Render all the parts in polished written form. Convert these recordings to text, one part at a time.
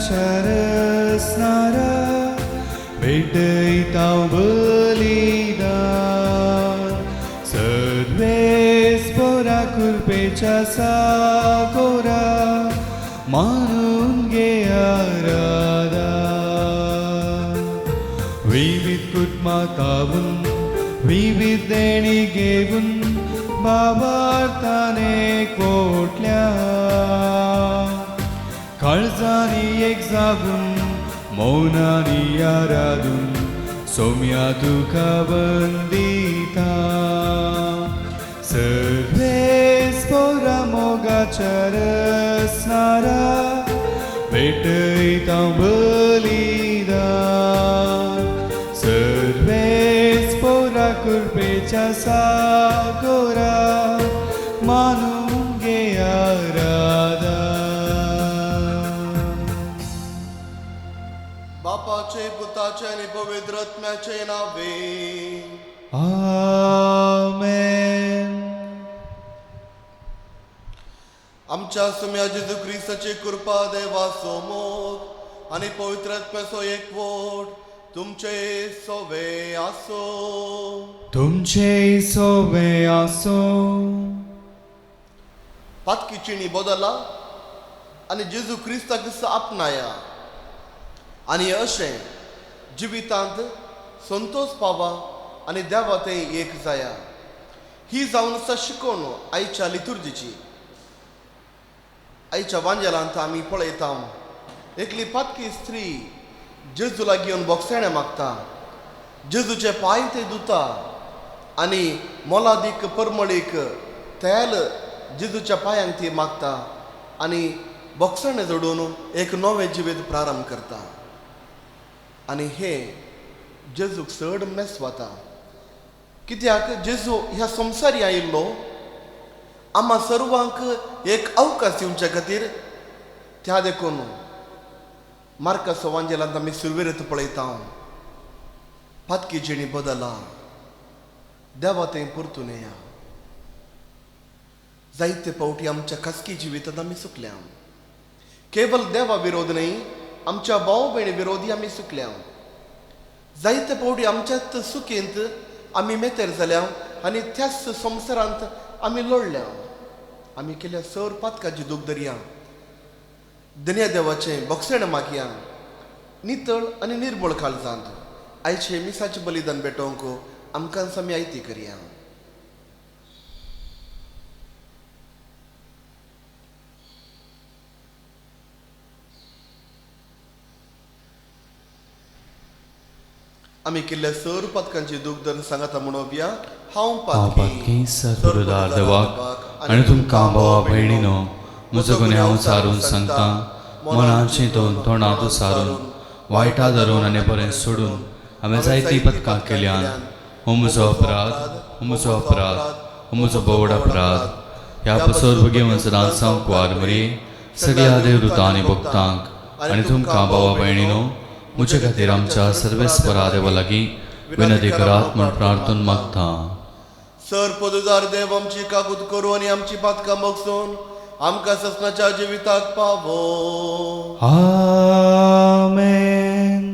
मोगाच्या रसनारा भेटयता बलिदान सर्वेस पोरा कृपेच्या साकोरा मानून घे आराधन विविध कुटुंबातावून विविध देणी घेऊन बाबार्थाने कोटल्या काळजानी एक जागून मौनानी आराधून सौम्या तुका वंदिता सर्वेस पोरा मोगाच्या रसनारा भेटयता बलिदान सर्वेस पोरा कृपेच्या साकोरा मानून घे आराधन बापाचे पुताचे आणि पवित्र आत्म्याचे नावे आमेन. आमच्या सुम्या जेजू ख्रिस्ताची कृपा देवा सोमोग आणि पवित्र आत्म्याचो एकवट तुमचे सोवे आसो. तुमचे सोवे आसो. पातकीचिणी बदला आणि जेजू ख्रिस्ताक आपणाया आणि अशें जिवितांत संतोष पावा आणि देवा ते एक जाया ही जावन आसा शिकोवन आयच्या लितुर्जीची. आयच्या वांजेलांत आमी पळयता एकली पातकी स्त्री जेजू लागीं येवन बोगसाणे मागता, जेजूचे पांय ते धुता आनी मोलादीक परमळीक तेल जेजूच्या पांयांक ती मागता आनी बोगसाणे जोडून एक नवें जिवीत प्रारंभ करता. आनी हे जेजूक चड मेस वता कित्याक जेजू ह्या संवसारी आयिल्लो आम्हा सर्वांक एक अवकाश दिवचे खातीर. त्या देखून मार्काचो वांजेलांत आमी सुरवेरेंत पळयता पातकी जिणी बदला देवा थंय परतून येया. जायते फावटी आमच्या खासगी जिवितांत आमी चुकल्या. केवळ देवा विरोध न्ही आमच्या भाव भयणी विरोधी आमी चुकल्या. जायते फावटी आमच्याच चुकेंत आमी मेतेर जाल्या आनी त्याच संवसारांत आमी लढल्या. आमी केल्या सर पातकाची दूख धरया, दुनिया देवाचें बोगसाणे मागया नितळ आनी निर्मळ काळजांत. आयचे मिसाचें बलिदान भेटोवंक आमकां आमी आयती करया. आमी केल्ल्या सर पातकांची दूख धरून सांगाता म्हणोवया. हांव पातकी सर्वदार देवाक आनी तुमकां भावा भयणीनो म्हजो गुन्हे हांव सारून सांगता. मनान चिंतून तोंडांत सारून वायटा धरून आनी बरें सोडून हांवें जायतीं पथकां केल्यान हो म्हजो अपराध, हो म्हजो अपराध, हो म्हजो बोवड अपराध. ह्या पसोर भुगी वचनांत सांग कुवार मरी सगळ्या देवदूतां आनी भक्तांक आनी तुमकां भावा भयणीनो म्हजे खातीर आमच्या सर्वेस्परा देवा लागीं विनंती करात म्हूण प्रार्थून मागता. सर पदुदार देव आमची काकूत करूं आनी आमची पातकां मोगसून आमकां ससनाच्या जिविताक पावो. आमेन.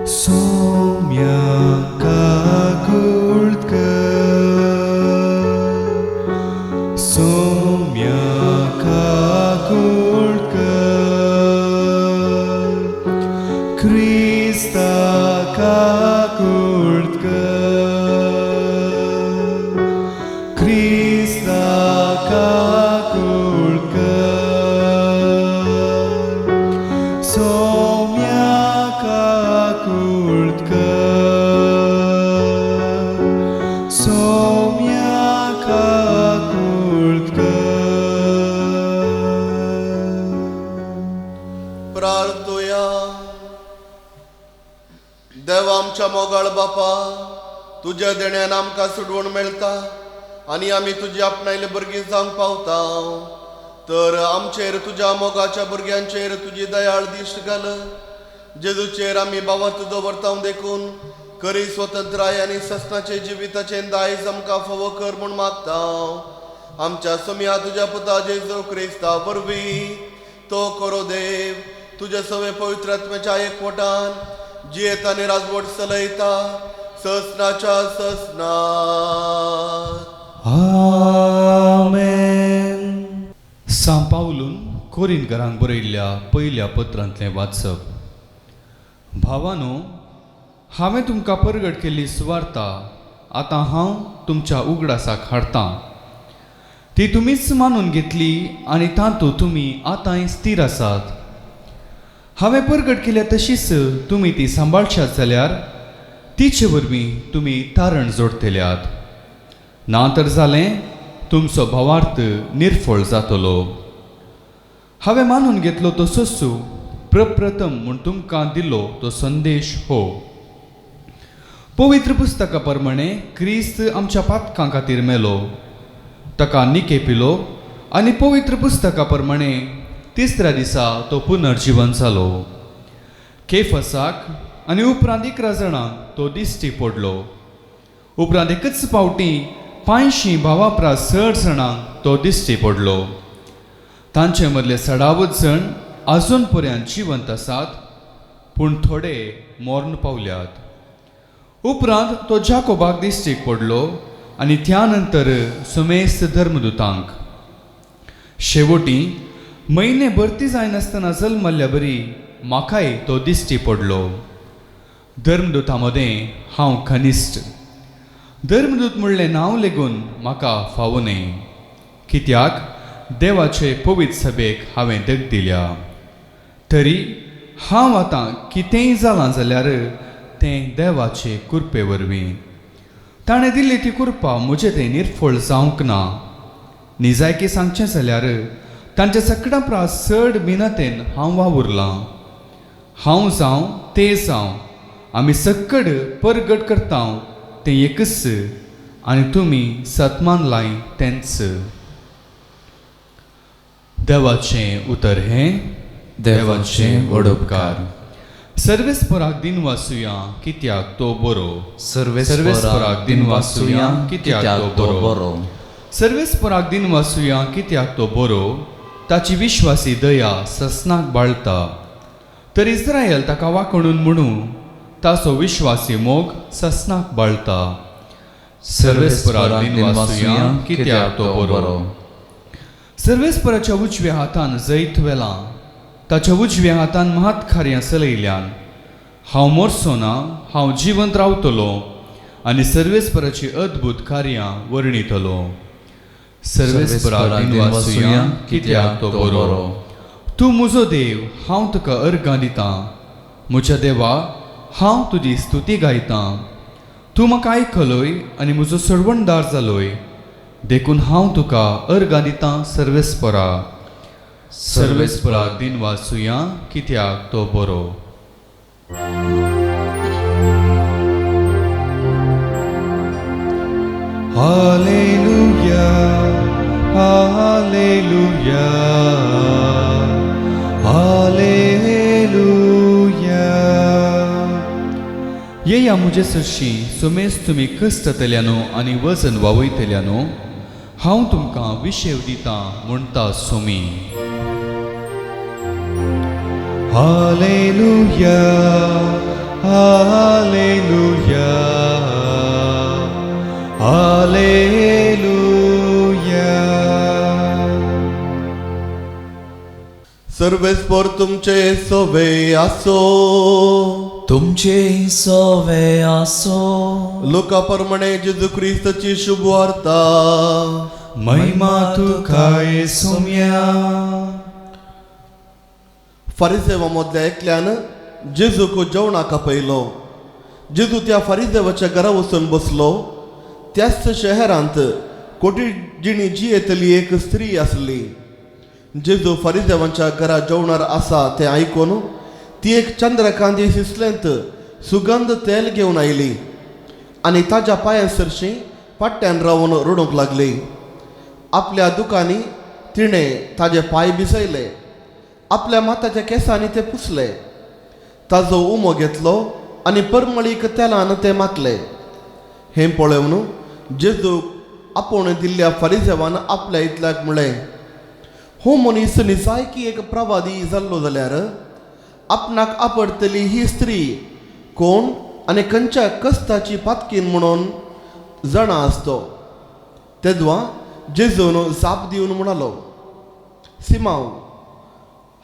सौम्या काकुळकर, सौम्या काकुळकर, क्रिस्ता काकुळकर, क्रिस्ता काकुळकर, सौम्या काकुळकर, सौम्या काकुळकर. प्रार्थोया. देवा आमच्या मोगाळ बापा, तुज्या देण्यान आमकां सुडवण मेळटा आनी आमी तुजी आपणायले भुरगीं जावंक पावता. तर आमचेर तुज्या मोगाच्या भुरग्यांचेर तुजी दयाळ दिश्ट घाल. जेजूचेर आमी भावार्थ दवरता देखून खरी स्वतंत्राय आनी ससनाचे जिविताचे दायज आमकां फावो कर म्हूण मागता. आमच्या समिया तुज्या पुता जेजू क्रिस्ता वरवीं तो करो देव तुझे सवे पवित्र आत्म्याच्या एकवटान जियेत आनी राजवट चलयता ससनाच्या ससनात. आमेन. सांत पावलून कोरिंथकारांक बरयल्ल्या पयल्या पत्रांतलें वाचप. भावानो, हांवें तुमकां परगट केल्ली सुवार्ता आतां हांव तुमच्या उगडासाक हाडटां. ती तुमीच मानून घेतली आनी तातूंत तुमी आतांय स्थिर आसात. हांवें परगट केल्या तशीच तुमी ती सांबाळशात जाल्यार तिचे वरवीं तुमी तारण जोडतल्यात. ना तर जालें तुमचो भावार्थ निर्फळ जातलो. हांवें मानून घेतलो तसोच प्रप्रथम म्हूण तुमकां दिल्लो तो संदेश हो. पवित्र पुस्तका प्रमाणे क्रिस्त आमच्या पातकां खातीर मेलो, ताका निकेपिलो आनी पवित्र पुस्तका प्रमाणे तिसऱ्या दिसा तो पुनर्जीवन जालो. केफसाक आनी उपरांत 11 जाणांक तो दिश्टी पडलो. उपरांत एकच फावटी 500 भावापरा 60 जाणांक तो दिश्टी पडलो. तांचे मदले 16 जण आजून पर्यंत जिवंत आसात, पूण थोडे मरण पावल्यात. उपरांत तो जाकोबाक दिश्टीक पडलो आनी त्या नंतर सुमेस्त धर्मदुतांक. शेवटी म्हयने भरती जायनासतना जल्मल्ल्या बरी म्हाकाय तो दिश्टी पडलो. धर्मदुतां मदें हांव कनिश्ट. धर्मदूत म्हणलें नांव लेगून म्हाका फावो न्हय, कित्याक देवाचे पवित्र सभेक हांवें दग दिल्या. तरी हांव आतां कितेंय जालां जाल्यार तें देवाचे कृपे वरवीं. ताणें दिल्ली ती कृपा म्हजें तें निर्फळ जावंक ना. निजायकी सांगचें जाल्यार तांच्या सकडा प्रास चड मिनतेन हांव वावुरलां. हांव जावं ते जावं आमी सक्कड परगट करता तें एकच आनी तुमी सतमान लाय तेंच. देवाचें उतर हें देवाचें वडोपकार. सर्वेस्पराक दिन वाचुया कित्याक तो बरो. सर्वेस्पराक दिन वाचुया कित्याक तो बरो. सर्वेस्पराक दिन वाचुया कित्याक तो बरो. ताची विश्वासी दया ससनाक बाळता. तर इस्रायल ताका वाकणून म्हणू ताचो विश्वासी मोग ससनाक बाळता. सर्वेस्पराक दिन वाचुया कित्याक तो बरो. सर्वेस्पराच्या उजव्या हातान जैत वेलां, ताच्या उजव्या हातान महात कार्यां चलयल्यान. हांव मरचो ना, हांव जिवंत रावतलो आनी सर्वेस्पराची अद्भुत कार्यां वर्णितलो. सर्वेस्पराक दिन वाचुया कित्याक तो बरो. तूं म्हजो देव, हांव तुका अर्गां दितां. म्हज्या देवा, हांव तुजी स्तुती गायतां. तूं म्हाका आयकलोय आनी म्हजो सडवणदार जालोय, देखून हांव तुका अर्गां दितां सर्वेस्परा. सर्वेस्पराक दिन वाचुया कित्याक तो बरो. हालेलुया, हालेलुया, हालेलुया. येया म्हजे सरशी सुमेज तुमी कश्टतल्यानो आनी वजन वावयतल्यानो हांव तुमकां विशेव दितां म्हणटा सुमी. हालेलुया, हालेलुया, हालेलुया. सर्वेस्पर तुमचे सोवे आसो. तुमचे सोवे आसो. लोका प्रमाणे जेजू क्रिस्ताची शुभ वार्ता. महिमा तुका येसुम्या. फरिसेवा मदल्या एकल्यान जेजूक जेवणाक आपयलो. जेजू त्या फरिसेवाच्या घरा वचून बसलो. त्याच शहरांत कोटिजिणी जी येतली एक स्त्री आसली. जेजू फरिसेवांच्या घरा जेवणार आसा तें आयकून ती एक चंद्रकांती सिसलेंत सुगंध तेल घेवन आयली आनी ताच्या पांयां सरशी पट्ट्यान रावन रडूंक लागली. आपल्या दुकानी तिणें ताजे पांय भिजयले. आपल्या माताच्या केंसांनी ते पुसले. ताजो उमो घेतलो आनी परमळीक तेलान ते मातले. हें पळोवन जेजूक आपूण दिल्ल्या फारिसेवान आपल्या इतल्याक म्हळें, हो मनीस निसायकी एक प्रवादी जाल्लो जाल्यार आपणाक आपडटली ही स्त्री कोण आनी खंयच्या कस्ताची पातकीन म्हणून जाणा आसतो. तेदवा जेजून जाप दिवन म्हणालो, सिमांव,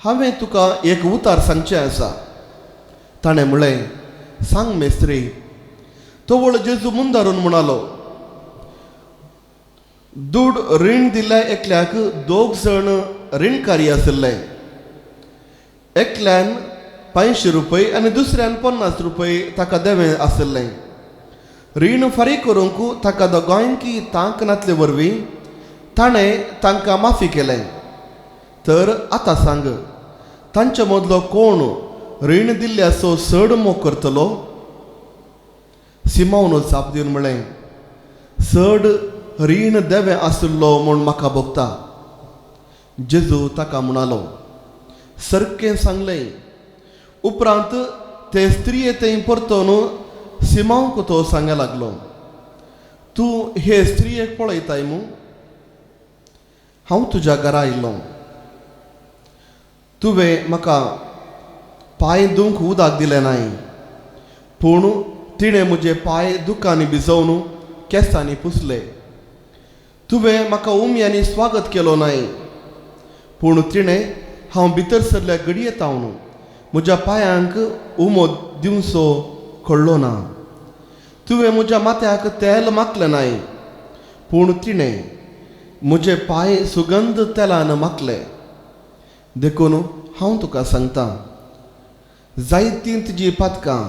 हांवें तुका एक उतार सांगचें आसा. ताणें म्हळें, सांग मेस्त्री. तो वळ जेजू मुंदारून म्हणालो, दूड रीण दिल्ल्या एकल्याक 2 जण रीणकारी आशिल्ले. एकल्यान 500 रुपये आनी दुसऱ्यान 50 रुपये ताका देवें आशिल्लें. रीण फारीक करूंक ताका दोगांयकी तांक नातले वरवीं ताणें तांकां माफी केलें. तर आतां सांग, तांचे मदलो कोण रीण दिल्ल्याचो चड मोग करतलो? सिमोन जाप दिवन म्हळें, चड रीण देवें आशिल्लो म्हूण म्हाका भोगता. जेजू ताका म्हणालो, सारकें सांगलें. उपरांत ते स्त्रिये थंय परतून सिमोनाक तो सांगूंक लागलो, तूं हे स्त्रियेक पळयताय मू? हांव तुज्या घरा आयिल्लो. तुवें म्हाका पांय धुवंक उदक दिलें नाय, पूण तिणें म्हजे पांय दुकांनी भिजोवन केंसांनी पुसले. तुवें म्हाका उमयांनी स्वागत केलो नाय, पूण तिणें हांव भितर सरल्या घडये तावन म्हज्या पांयांक उमो दिवचो कळ्ळो ना. तुवें म्हज्या माथ्याक तेल मागलें नाय, पूण तिणें म्हजे पांय सुगंध तेलान मागले. देखून हांव तुका सांगतां, जायतीं तुजीं पातकां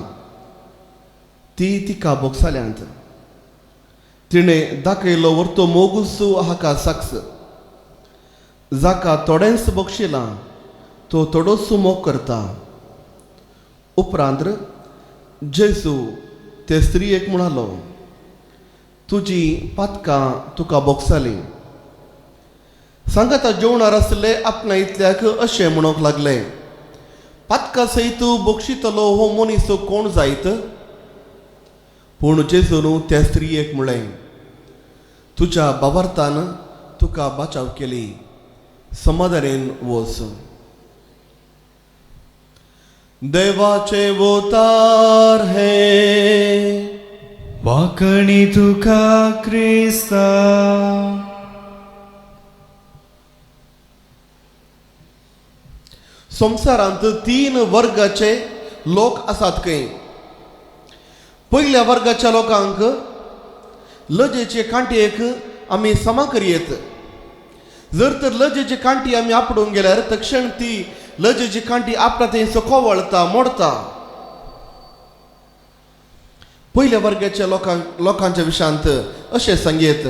ती तिका बोगसाल्यांत. तिणें दाखयलो व्हरतो मोगूस हाका साक्ष. जाका थोडेंच बक्षिलां तो थोडोस मोग करता. उपरांत जेजू ते स्त्रियेक म्हणालो, तुजी पातकां तुका बोगसालीं. सांगाता जेवणार आसले आपल्या इतल्याक अशें म्हणूंक लागले, पातकां सयत बोगशितलो हो मनीस कोण जायत? पूण जेजून त्या स्त्रियेक म्हळें, तुज्या बाबार्थान तुका बाचाव केली, समाधारेन वच. देवाचे वोतार हे वाकणी तुका क्रिस्ता. संवसारांत 3 वर्गाचे लोक आसात खंय. पयल्या वर्गाच्या लोकांक लजेचे कांटयेक आमी समा करयेत. जर तर लजेची कांटी आमी आपडूंक गेल्यार तक्षण ती लजेची कांटी आपणा थंय सोकोवळता, मोडता. पयल्या वर्गाच्या लोकांच्या विशयांत अशें सांगयेत,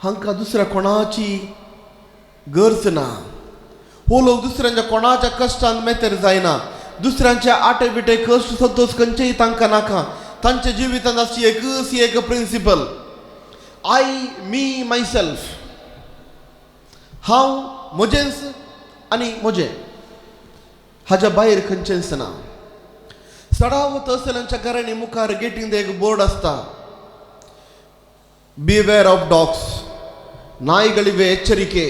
हांकां दुसऱ्या कोणाची गरज ना. हो लोक दुसऱ्यांच्या कोणाच्या कश्टान मेतेर जायना. दुसऱ्यांच्या आटे बिटे कश्ट संतोष खंयचेय तांकां नाका. तांच्या जिवितांत अशी एक प्रिंसिपल, आय मी मायसेल्फ. हांव म्हजेंच आनी म्हजें, हाच्या भायर खंयचेंच ना. सडाव तहसिलांच्या घरांनी मुखार गेटींत एक बोर्ड आसता, बिवेअर ऑफ डॉग्स. नायಗಳಿವೆ ಎಚ್ಚರಿಕೆ.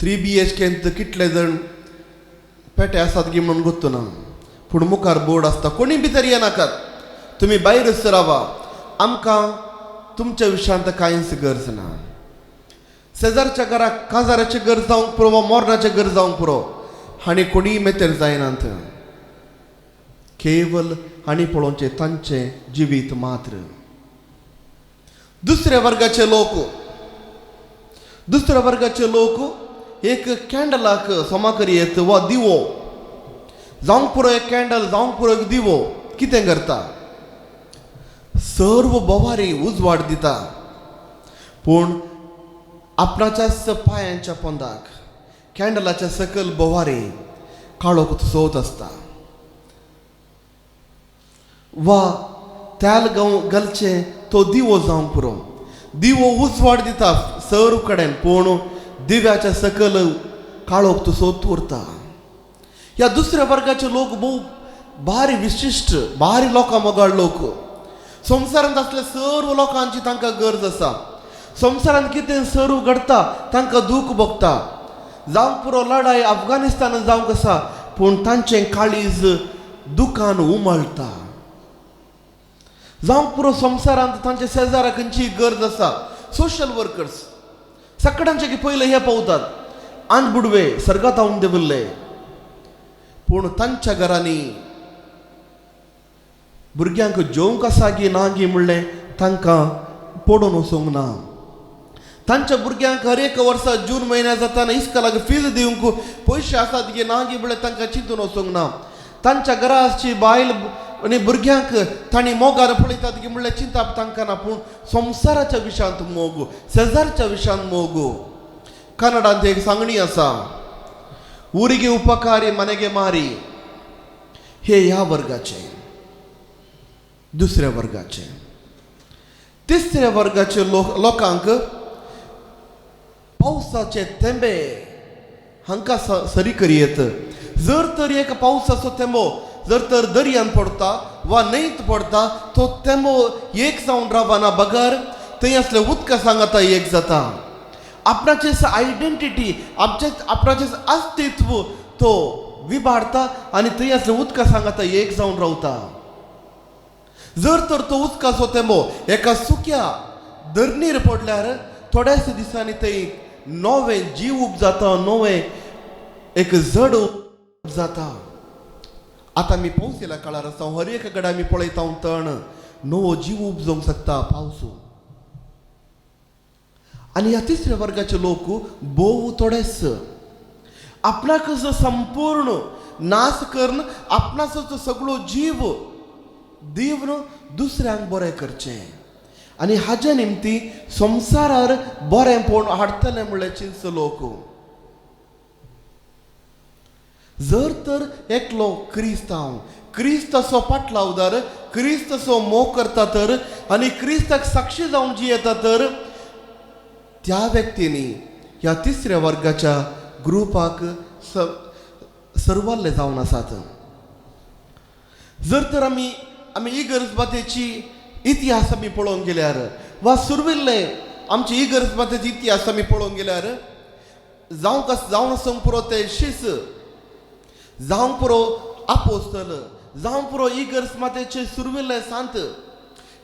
3 BHK कितले जण पेटे आसात गी म्हणून गोत्तू ना, पूण मुखार बोर्ड आसता, कोणी भितर येनाकात, तुमी भायरच रावा, आमकां तुमच्या विशयांत कांयच गरज ना. शेजारच्या घराक काजाराचें घर जावंक पुरो वा मोरणाचें घर जावंक पुरो, हांणी कोणीय मेतेर जायनात. केवल हांणी पळोवचें तांचें जिवीत मात्र. दुसऱ्या वर्गाचे लोक एक कॅन्डलाक समा करयेत वा दिवो जावंक पुरो. एक कॅन्डल जावंक पुरो एक दिवो कितें करता? सर्व बोवारी उजवाड दिता, पूण आपणाच्याच पांयांच्या पोंदाक कॅन्डलाच्या सकयल बोवारी काळोख चोवत आसता. वा तेल घालचे तो दिवो जावंक पुरो. दिवो उजवाड दिता सर्व कडेन, पूण दिव्याच्या सकयल काळोख तो सोद उरता. ह्या दुसऱ्या वर्गाचे लोक भोव भारी विशिश्ट भारी लोकां मोगाळ लोक. संवसारांत असल्या सर्व लोकांची तांकां गरज आसा. संवसारांत कितें सर्व घडटा तांकां दूख भोगता. जावं पुरो लढाई अफगानिस्तानात जावंक आसा पूण तांचें काळीज दुखान उमळटा. जावं पुरो संवसारांत तांच्या शेजाऱ्या खंयची गरज आसा. सोशल वर्कर्स सगळ्यांचे पयले हे पावतात आंधबुडवे सर्गात हाडून देविल्ले. पूण तांच्या घरांनी भुरग्यांक जेवंक आसा गी ना गी म्हणलें तांकां पडून वचोंक ना. तांच्या भुरग्यांक हर एक वर्सा जून म्हयन्या जाताना इस्कॉलाक फीज दिवंक पयशे आसात गे ना गी म्हणलें तांकां चिंतून वचोंक ना. तांच्या घराची बायल आनी भुरग्यांक तांणी मोगार पळयतात गे म्हणल्यार चिंता तांकां ना. पूण संवसाराच्या विशयांत मोग शेजारच्या विशयांत मोग. कन्नडांत एक सांगणी आसा, ಊರಿಗೆ ಉಪಕಾರಿ ಮನೆಗೆ ಮಾರಿ. हे ह्या वर्गाचे. दुसऱ्या वर्गाचे तिसऱ्या वर्गाचे लोकांक पावसाचे थेंबे हांकां सरी करियेत. जर तर एक पावसाचो थेंबो जर तर दर्यान पडता वा न्हंयत पडता तो थेंबो एक जावन रावना बगर थंय असले उदका सांगाता एक जाता. आपणाचे आयडेंटिटी आपणाचे अस्तित्व तो विबाडता आनी थंय असले उदका सांगाता एक जावन रावता. जर तर तो उदकाचो थेंबो एका सुक्या धरणीर पडल्यार थोड्याच दिसांनी थंय नवे जीव उब जाता. नवे एक जड उब जाता. आतां आमी पावस येयल्या काळार आसा. हर एक कडेन आमी पळयता तण नवो जीव उब जावंक शकता पावस. आनी ह्या तिसऱ्या वर्गाचे लोक बोव थोडेच आपणाक संपूर्ण नाश करून आपणाचो सगळो जीव दिवन दुसऱ्यांक बरें करचें आनी हाजे निमती संवसारार बरेंपण हाडटले म्हणलें चिंतच लोक. जर तर एकलो क्रिस्ताचो पाटलावदार क्रिस्ताचो मोग करता तर आनी क्रिस्ताक साक्षी जावन जियेता तर त्या व्यक्तींनी ह्या तिसऱ्या वर्गाच्या ग्रुपाक सर्वाल्ले जावन आसात. जर तर आमी इगर्जबातेची इतिहास आमी पळोवंक गेल्यार वा सुरविल्ले आमचे इगर्जबातेची इतिहास आमी पळोवंक गेल्यार जावं आसूंक पुरो ते शिस जावं पुरो आपोस्तल जावं पुरो इगर्जबातेचे सुरविल्ले सांत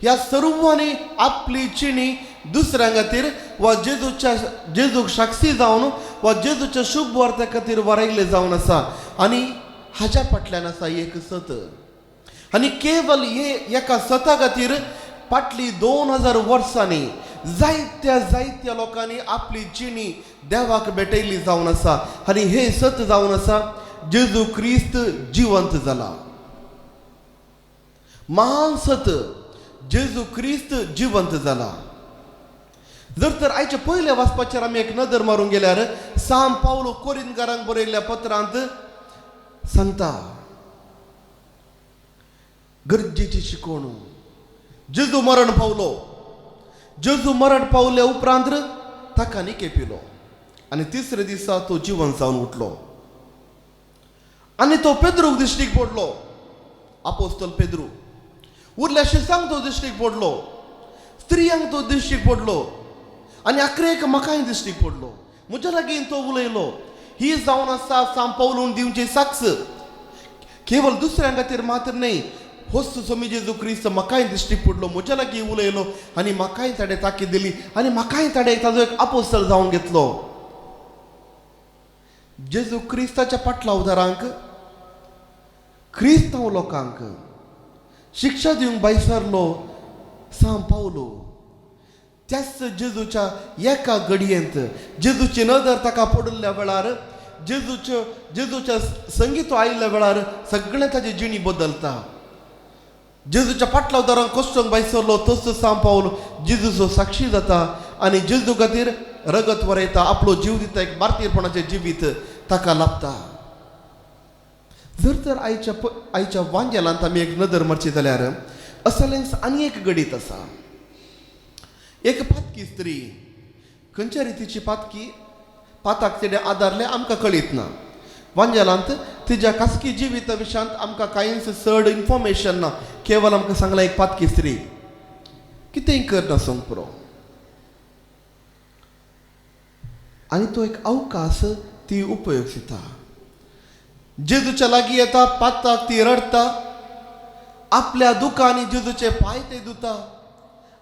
ह्या सर्वांनी आपली चिणी दुसऱ्यां खातीर वा जेजूक साक्षी जावन वा जेजूच्या शुभ वार्ते खातीर वरयले जावन आसा. आनी हाच्या फाटल्यान आसा एक सत. आनी केवल एका सता खातीर फाटली 2000 वर्सांनी जायत्या लोकांनी आपली जिणी देवाक भेटयली जावन आसा. आनी हे सत जावन आसा जेजू क्रिस्त जिवंत जाला. महान सत जेजू क्रिस्त जिवंत जाला. जर तर आयचे पयले वाचपाचेर आमी एक नदर मारूंक गेल्यार सांत पावलो कोरिंथकारांक बरयल्ल्या पत्रांत सांगता गरजेची शिकवण. जेजू मरण पावल्या उपरांत ताका निके पिलो आनी तिसऱ्या दिसा तो जिवंत जावन उठलो. आनी तो पेद्रूक दिश्टीक पडलो. आपोस्तल पेद्रू उरल्या शिसांक तो दिश्टीक पडलो. स्त्रियांक तो दिश्टीक पडलो आनी आखरेक म्हाकाय दिश्टीक पडलो. म्हज्या लागीं तो उलयलो. ही जावन आसा सांत पावलून दिवची साक्ष केवळ दुसऱ्यां खातीर मात्र न्हय. होस्त स्वामी जेजू क्रिस्त म्हाकाय दिश्टीक पडलो. म्हज्या लागीं उलयलो आनी म्हाकाय ताणें ताकीद दिली आनी म्हाकाय ताणें ताजो एक आपोस्तल जावन घेतलो. जेजू क्रिस्ताच्या पाटलावदारांक क्रिस्तांव लोकांक शिक्षा दिवंक भायर सांत पावलो त्याच जेजूच्या एका घडयेंत जेजूची नदर ताका पडल्या वेळार जेजूच्या संगीत आयिल्ल्या वेळार सगळें ताची जिणी बदलता. जेजूच्या पाटलावदारांक कोश्टोंक भायर तसो सांत पावलो जेजूचो साक्षी जाता आनी जेजू खातीर रगत वरयता. आपलो जीव दिता. एक भारतीयपणाचें जिवीत ताका लाभता. जर तर आयच्या वांजेलांत आमी एक नदर मारची जाल्यार असलेंच आनी एक गडीत आसा. एक पातकी स्त्री खंयच्या रितीची पातक तेणे आदारले आमकां कळीत ना. वांजेलांत तिच्या खासगी जिविता विशयांत आमकां कांयच चड इन्फॉर्मेशन ना. केवळ आमकां सांगलां एक पातकी स्त्री कितेंय करना सोंग पुरो. आनी तो एक अवकाश ती उपयोग दिता. जेजूच्या लागीं येता, पाताक ती रडता, आपल्या दुखांनी जेजूचे पांय ते धुता,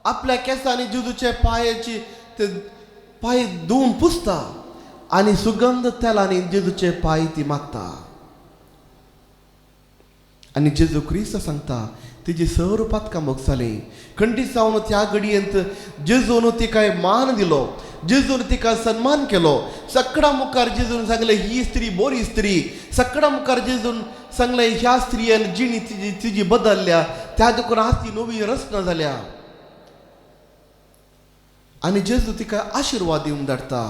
आपल्या केंसांनी जेजूचे पांयाची ते पांय धुवन पुसता आनी सुगंध तेलांनी जेजूचे पांय ती मागता. आनी जेजू क्रिस्त सांगता तिची सर्व पातकां मोग जाली. खंडीत जावन त्या घडयेंत जेजून तिका मान दिलो, जेजून तिका सन्मान केलो. सकडा मुखार जेजून सांगले ही स्त्री बरी स्त्री. सकडा मुखार जेजून सांगले ह्या स्त्रियेन जिणी तिजी बदलल्या, त्या देखून आज ती नवी रचना जाल्या. आनी जेजू तिका आशिर्वाद दिवन धाडटा.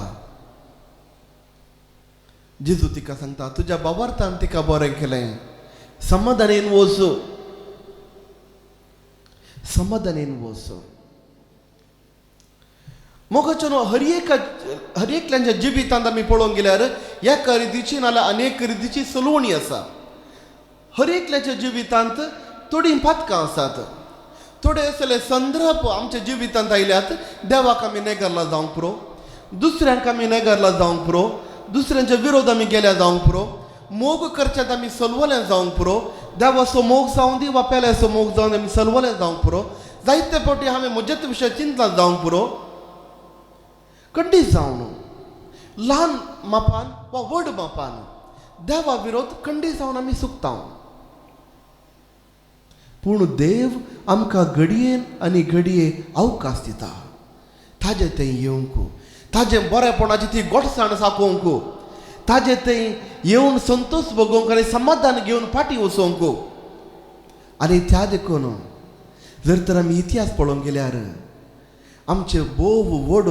जेजू तिका सांगता तुज्या बाबार्थान तिका बरें केलें. समाधानेन वच, समाधानेन वच. मोगाच्या हर एकल्यांच्या जिवितांत आमी पळोवंक गेल्यार एका रितीची नाल्यार अनेक रितीची सलवणी आसा. हर एकल्याच्या जिवितांत थोडीं पातकां आसात. थोडे असले संदर्भ आमच्या जिवितांत आयल्यात. देवाक आमी नेगरला जावंक पुरो, दुसऱ्यांक आमी नेगरला जावंक पुरो, दुसऱ्यांच्या विरोध आमी गेल्या जावंक पुरो, मोग करच्यात आमी सलवले जावंक पुरो, देवाचो मोग जावं दी वा पेल्याचो मोग जावन आमी सलवले जावंक पुरो. जायते फावटी हांवें म्हजेच विशय चिंतला जावंक पुरो. खंडीत जावन ल्हान मापान वा व्हड मापान देवा विरोध खंडीत जावन आमी चुकता. पूण देव आमकां घडयेन आनी घडये अवकाश दिता. ताजे थंय येवंक, ताजे बरेपणाची ती गोडसाण साकोवंक, ताजे थंय येवन संतोष भोगोवंक आनी समाधान घेवन फाटी वचोवंक. आनी त्या देखून जर तर आमी इतिहास पळोवंक गेल्यार आमचे बोव व्हड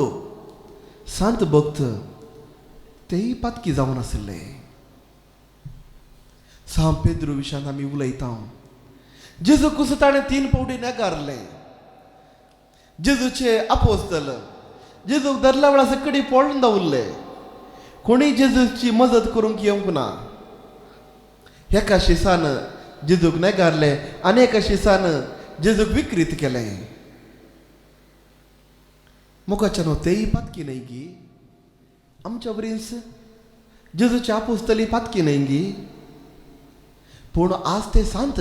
संत भक्त तेय पातकी जावन आसले. सांत पेद्रू विशयान आमी उलयता. जेजू कसो ताणें 3 फावटी नेगारले. जेजूचे आपोस्तल जेजूक धरल्या वेळा सकडी पळोवन दवरले. कोणी जेजूची मदत करूंक येवंक ना. एका शिसान जेजूक नेगारले आनी एका शिसान जेजूक विकृत केले. मोगाच्या न्हू तेय पातकी न्हय गी. आमच्या वरीस जेजूची आपोस्तली पातकी न्हय गी. पूण आज ते सांत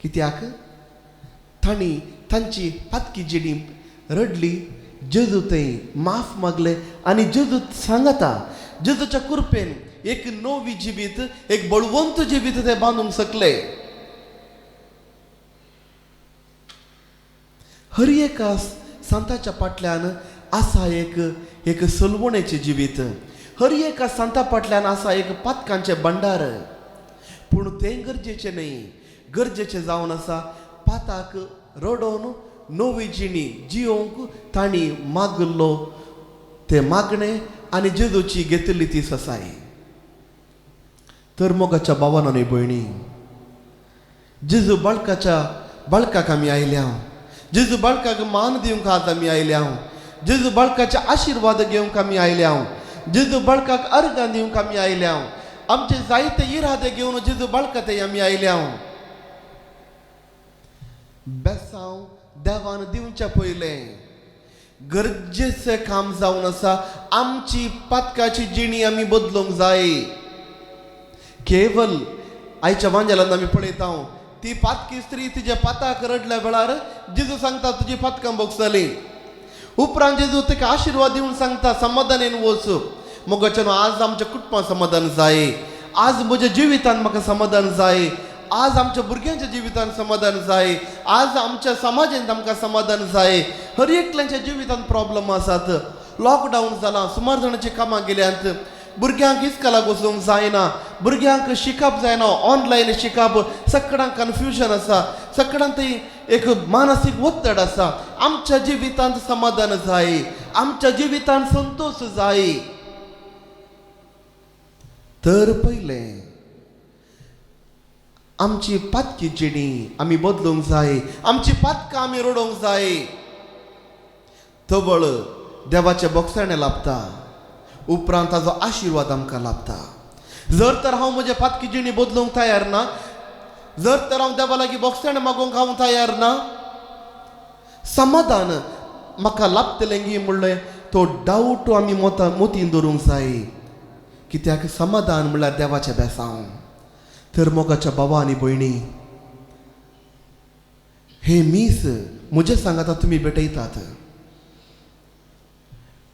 कित्याक तांणी तांची पातकी जिणी रडली. जेजू थंय माफ मागले आनी जेजू सांगता जेजूच्या कृपेन एक नवी जिवीत, एक बळवंत जिवीत ते बांदूंक शकले. हर एका संताच्या फाटल्यान आसा एक सलवणेचें जिवीत. हर एका संता फाटल्यान आसा एक पातकांचे भंडार. पूण तें गरजेचें न्हय. गरजेचें जावन आसा पाताक रडोवन नवी जिणी जियोंक तांणी मागलो ते मागणे आनी जेजूची घेतिल्ली ती ससाय. तर मोगाच्या भावान आनी भयणी, जेजू बाळकाक आमी आयल्या. जेजू बाळकाक मान दिवंक आज आमी आयल्या. जेजू बाळकाचे आशिर्वाद घेवंक आमी आयल्या. जेजू बाळकाक अर्गां दिवंक आमी आयल्या. आमचे जायते इरादे घेवन जेजू बाळका थंय आमी आयल्या. बेसांव देवान दिवच्या पयलें गरजेचें काम जावन आसा आमची पातकाची जिणी आमी बदलूंक जाय. केवल आयच्या वांजेलांत आमी पळयता ती पातकी स्त्री तिच्या पाताक रडल्या वेळार जेजू सांगता तुजी पातकां भोगसली. उपरांत जेजू तिका आशिर्वाद दिवन सांगता समाधानेन वच. मोगाच्यान आज आमच्या कुटुंबांत समाधान जाय. आज म्हज्या जिवितांत म्हाका समाधान जाय. आज आमच्या भुरग्यांच्या जिवितांत समाधान जाय. आज आमच्या समाजांत आमकां समाधान जाय. हर एकल्याच्या जिवितांत प्रॉब्लेम आसात. लॉकडावन जाला, सुमार जाणांची कामां गेल्यांत. भुरग्यांक इस्कॉलाक वचूंक जायना, भुरग्यांक शिकप जायना, ऑनलायन शिकप. सगळ्यांक कन्फ्युजन आसा, सगळ्यांक एक मानसीक वत्तड आसा. आमच्या जिवितांत समाधान जाय, आमच्या जिवितांत संतोष जाय. तर पयलें आमची पातकी जिणी आमी बदलूंक जाय. आमची पातकां आमी रडोवंक जाय. तवळ देवाचे बोगसाणे लाभता. उपरांत ताजो आशिर्वाद आमकां लाभता. जर तर हांव म्हजे पातकी जिणी बदलूंक तयार ना, जर तर हांव देवा लागीं बोगसाण मागोवंक हांव तयार ना, समाधान म्हाका लाभतलें गी म्हणलें तो डावट आमी मोतीन दवरूंक जाय. कित्याक समाधान म्हणल्यार देवाचें बेसांव. तर मोगाच्या भावा आनी भयणी, हे मीस म्हजे सांगाता तुमी भेटयतात,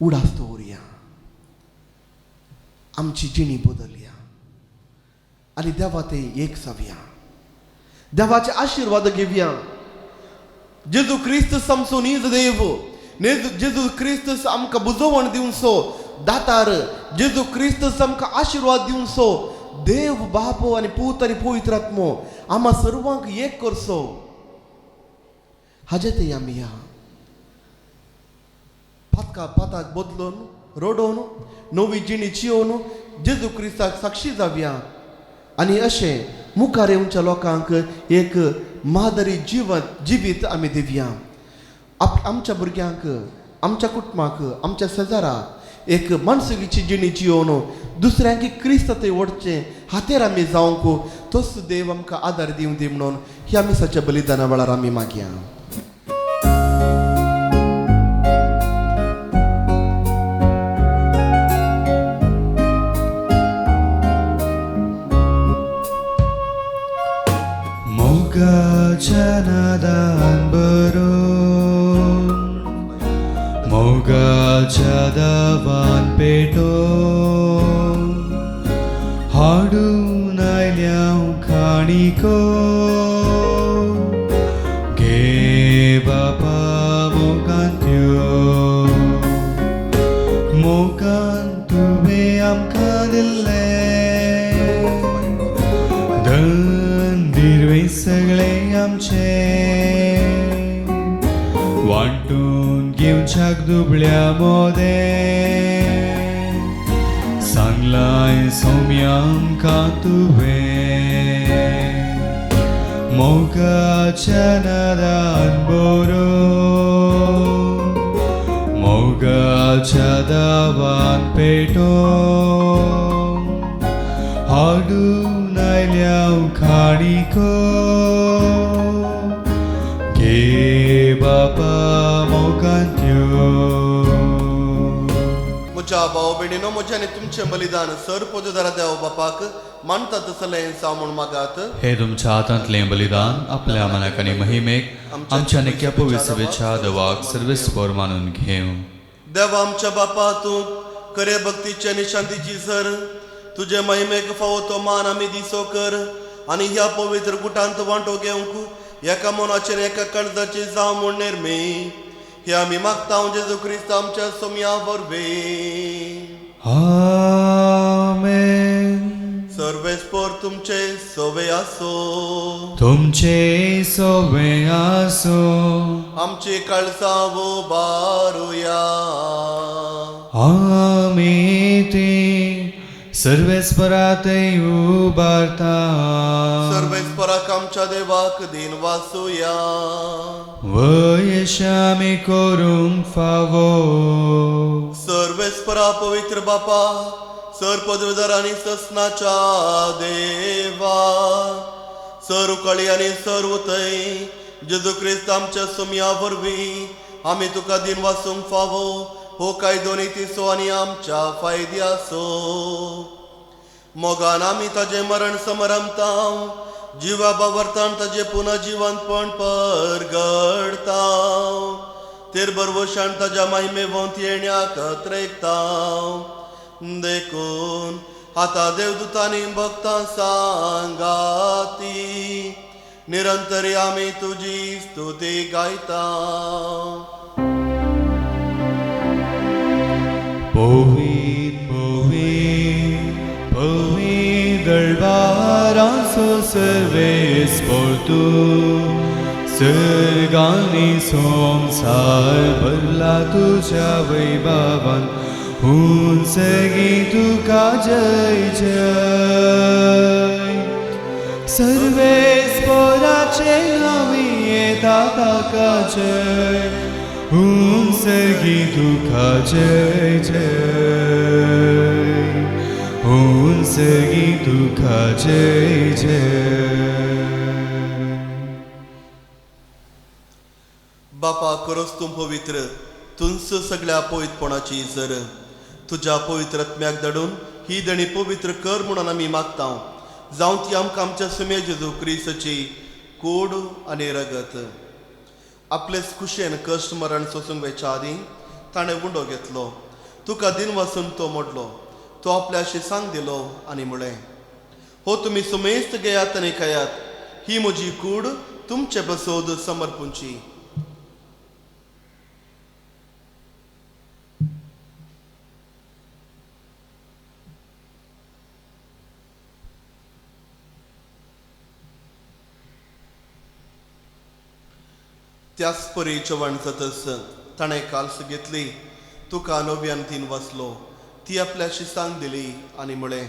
उडास दवरया, आमची जिणी बदलया आनी देवा ते एक जावया, देवाचे आशीर्वाद घेवया. जेजू क्रिस्त समसून इज देव, जेजू क्रिस्त आमकां बुजवण दिवन सो दातार, जेजू क्रिस्त आमकां आशीर्वाद दिवन सो देव बाप आनी पूत आनी पवित्र आत्मो आम्हा सर्वांक एक करसो. हाजे ते आमी या पाताक बदलून रोडोवन नवी जिणी जियोवन जेजू क्रिस्ताक साक्षी जावया आनी अशें मुखार येवच्या लोकांक एक मादरी जिवीत आमी दिवया. आमच्या भुरग्यांक, आमच्या कुटुंबाक, आमच्या शेजाराक एक मनसुगीची जिणी जियोवन दुसऱ्यांक क्रिस्त थंय ओडचें हातेर आमी जावंक तोच देव आमकां आदार दिवं दी म्हणून ह्या मिसाच्या बलिदाना वेळार आमी मागया. मोगाच्या नादान बरोवन, मोगाच्या दावान पेटोवन, हाडून आयल्या खाणीको, घे बापा मोगान त्यो, मोगान तुवें आमकां दिल्लें सगळे आमचे, वांटून घेवच्याक दुबळ्या मोदे, सांगलाय सौम्या आमकां तुवें. मोगाच्या नादान बरोवन, मोगाच्या दावान पेटोवन, हाडून आयल्या खाणीको, घे बापा मोगान त्यो. म्हज्या भाव भयणीनो, म्हजें आनी तुमचें बलिदान सर पोजदारा देव बापाक मानता तसलें जावं म्हूण मागात. हे तुमच्या हातांतलें बलिदान आपल्या मनाक आनी महिमेक आमच्या निक्या पवित्रवेच्या देवाक सर्वेस्पर मानून घेवं. देवा आमच्या बापा, तूं खरे भक्तीचे आनी शांतीची सर, तुजे महिमेक फावो तो मान आमी दिसो कर आनी ह्या पवित्र गुटांत वांटो घेवंक एका मनाचेर एका काळजाची जावं म्हूण निर्मी हे आमी मागता जेजू क्रिस्त आमच्या सोम्या वरवीं. आमेन. सर्वेस्पर तुमचे सोवे आसो, तुमचे सोवे आसो, आमची काळजां उबारुया. आमी ते सर्वेस्परातय उबारता, सर्वेस्पराक आमच्या देवाक दिन वासुया. वयशामी करूंक फावो, सर्वेस्परा पवित्र बापा, सर पदवीधर आनी ससनाच्या देवा, सर उकाळी आनी सर उतय जेजू क्रिस्त आमच्या सोम्या वरवीं आमी तुका दिन वासूंक फावो हो काय दोनी तिसो आनी आमच्या फायद्यासो. मोगान आमी ताजे मरण समरमता, जिवा बावरतान ताजे पुनर्जीवनपण परगडता, तेर बरवशान ताज्या महिमे वंत येण्याक त्रेकता. देखून आतां देवदूतांनी भक्तां सांगाती निरंतरी आमी तुजी स्तुती गायता. Povit, povit, povit dălbaraso serves portu, Sărgani somsar bărla tuja văibavan, un segitu ca jai jai. Serves porace navie tata ca jai, un sergitu ca jai jai, un सगी तुका जय जय. बापा खरोच तूं पवित्र, तुंच सगळ्या पवित्रपणाची जर तुज्या पवित्र आत्म्याक धाडून ही दणी पवित्र कर म्हणून आमी मागता. जावं ती आमकां आमच्या सुमे जेजू क्रिस्ताची कूड आनी रगत. आपलेच खुशेन कश्ट मरण सोसूंक वयच्या आदीं ताणें उंडो घेतलो. तुका दिन वाचून तो मोडलो. तो आपल्या शिसांक दिलो आनी म्हळें, हो तुमी सुमेस्त घेयात आनी खायात, ही म्हजी कूड तुमचे बसोद समर्पूंची. त्याच परी जेवण जातच ताणें काल्स घेतली. तुका नव्यान तीन वाचलो. ती आपल्या शिसांक दिली आनी म्हळें,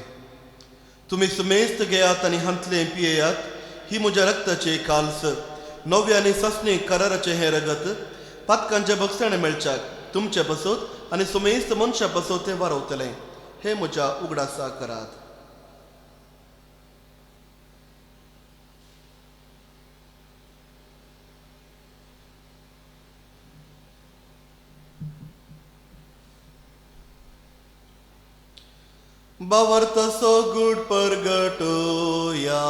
तुमी सुमेस्त घेयात आनी हंतले पियेयात, ही म्हज्या रक्ताचे काल्स, नव्यानी ससणी कराराचे हें रगत पातकांचे बक्षणे मेळच्याक तुमचे बसोत आनी सुमेस्त मनशा बसोत तें वारवतलें. हे म्हज्या उगडासा करात. बावर तसो गुड परगटोया.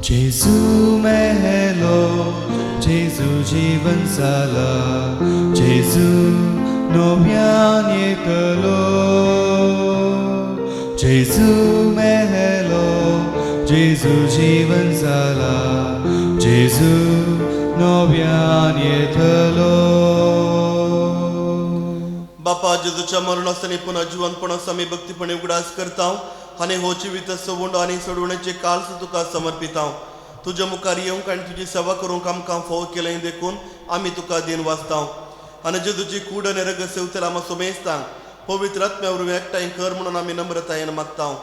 जेजू मेलो, जेजू जीवन जाला, जेजू नव्यान येतलो. जेजू मेलो, जेजू जीवन जाला, जेजू नव्यान येतलो. बापा जेजूच्या मरणासनी पुन्हा जिवनपणास आमी भक्तीपणे उगडास करता आनी हो जिवीत सवंड आनी सोडवण्याचे काल्स तुका समर्पिता. तुज्या मुखार येवंक आनी तुजी सेवा करूंक आमकां फोव केलें देखून आमी तुका दिन वाचता. आनी जेजूची कूड आनी रगत सेवतले आमी सुमेस्तांक पवित्र आत्म्या वरवीं एकठांय कर म्हणून आमी नम्रतायेन मागता.